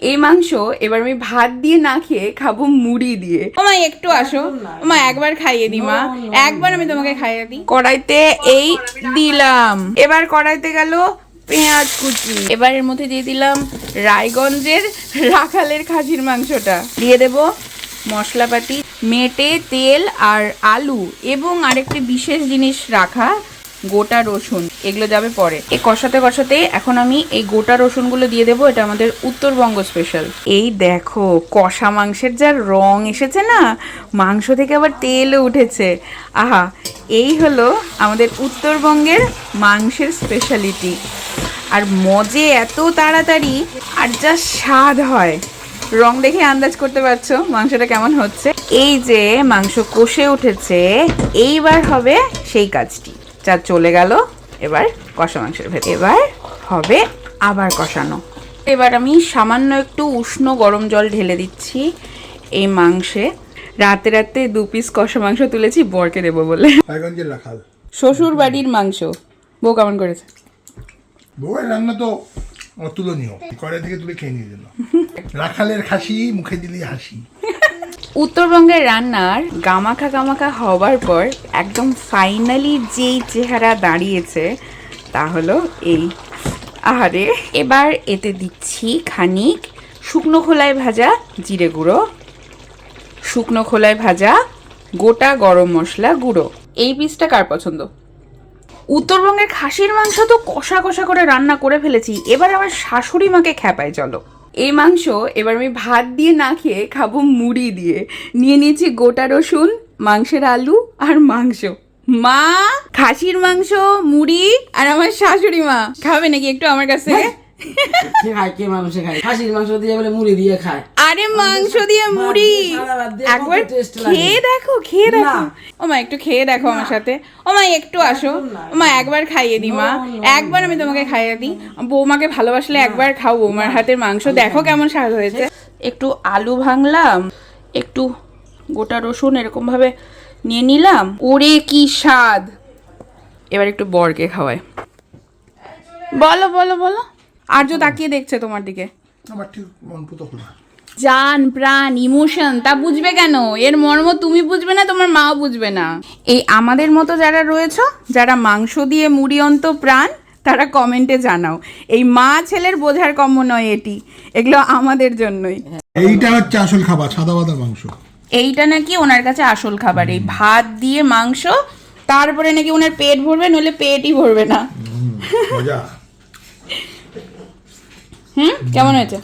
এই মাংস এবার আমি ভাত দিয়ে না খেয়ে খাবো মুড়ি দিয়ে। মা একটু আসো, মা একবার খাইয়ে দি, মা একবার আমি তোমাকে খাইয়ে দিই। কড়াইতে এই দিলাম, এবার কড়াইতে গেল পেঁয়াজ কুচি, এবার এর মধ্যে দিয়ে দিলাম রায়গঞ্জের রাখালের খাসির মাংসটা, দিয়ে দেব মশলাপাতি, মেটে তেল আর আলু এবং আরেকটি বিশেষ জিনিস রাখা গোটা রসুন, এগুলো যাবে পরে। এই কষাতে কষাতে এখন আমি এই গোটা রসুনগুলো দিয়ে দেবো, এটা আমাদের উত্তরবঙ্গ স্পেশাল। এই দেখো কষা মাংসের যা রং এসেছে না, মাংস থেকে আবার তেলও উঠেছে, আহা এই হলো আমাদের উত্তরবঙ্গের মাংসের স্পেশালিটি। আর মজে এত তাড়াতাড়ি আর যা স্বাদ হয়, রং দেখে আন্দাজ করতে পারছো মাংসটা কেমন হচ্ছে। এই যে মাংস কষে উঠেছে, এইবার হবে সেই কাজটি, যা চলে গেল এবার কষা মাংসের ভেতর, এবার হবে আবার কষানো। এবার আমি সামান্য একটু উষ্ণ গরম জল ঢেলে দিচ্ছি এই মাংসে। রাতে রাতে 2 পিস কষা মাংস তুলেছি বরকে দেবো বলে। শ্বশুর বাড়ির মাংস বউ কেমন করেছে? বউয়ের রান্না তো অতুলনীয়, কড়াই থেকে তুলে খেয়ে নিয়ে দিল। রাখালের খাসি মুখে দিলে হাসি। উত্তরবঙ্গের রান্নার গামাখা গামাখা হবার পর একদম ফাইনালি যেই চেহারা দাঁড়িয়েছে তা হলো এই। আহারে, এবার এতে দিচ্ছি খানিক শুকনো খোলায় ভাজা জিরে গুঁড়ো, শুকনো খোলায় ভাজা গোটা গরম মশলা গুঁড়ো। এই পিসটা কার পছন্দ? উত্তরবঙ্গের খাসির মাংস তো কষা কষা করে রান্না করে ফেলেছি, এবার আমার শাশুড়ি মাকে খ্যাপায় চলো। এই মাংস এবার আমি ভাত দিয়ে না খেয়ে খাবো মুড়ি দিয়ে। নিয়ে নিয়েছি গোটা রসুন, মাংসের আলু আর মাংস। মা খাসির মাংস, মুড়ি আর আমার শাশুড়ি মা খাবে নাকি একটু আমার কাছে? খাসির মাংস দিয়ে বলে মুড়ি দিয়ে খায়। আরে মাংস দিয়ে মুড়ি একবার খেয়ে দেখো, খেয়ে দেখো। ও মা একটু খেয়ে দেখো আমার সাথে। ও মা একটু আসো, ও মা একবার খাইয়ে দি, মা একবার আমি তোমাকে খাইয়ে দিই। বৌমাকে ভালোবাসলে একবার খাও বৌমার হাতের মাংস, দেখো কেমন স্বাদ হয়েছে। একটু আলু ভাঙলাম, একটু গোটা রসুন এরকম ভাবে নিয়ে নিলাম, ওরে কি স্বাদ। এবার একটু বরকে খাওয়াই। বলো বলো বলো। আর্য তাকিয়ে দেখছে তোমার দিকে। আমার ঠিক মন পুতো হলো না। জান প্রাণ ইমোশন, তা বুঝবে কেন? এর মর্ম তুমি বুঝবে না, তোমার মাও বুঝবে না। এই আমাদের মতো যারা রয়েছ, যারা মাংস দিয়ে মুড়ি অন্ত প্রাণ, তারা কমেন্টে জানাও। এই মা ছেলের বোঝার কম্য নয় এটি, এগুলো আমাদের জন্যই। এইটা হচ্ছে আসল খাবার, সাদা বাদা মাংস। এইটা নাকি ওনার কাছে আসল খাবার, এই ভাত দিয়ে মাংস, তারপরে নাকি ওনার পেট ভরবে, নইলে পেটই ভরবে না। মজা। কেমন হয়েছে?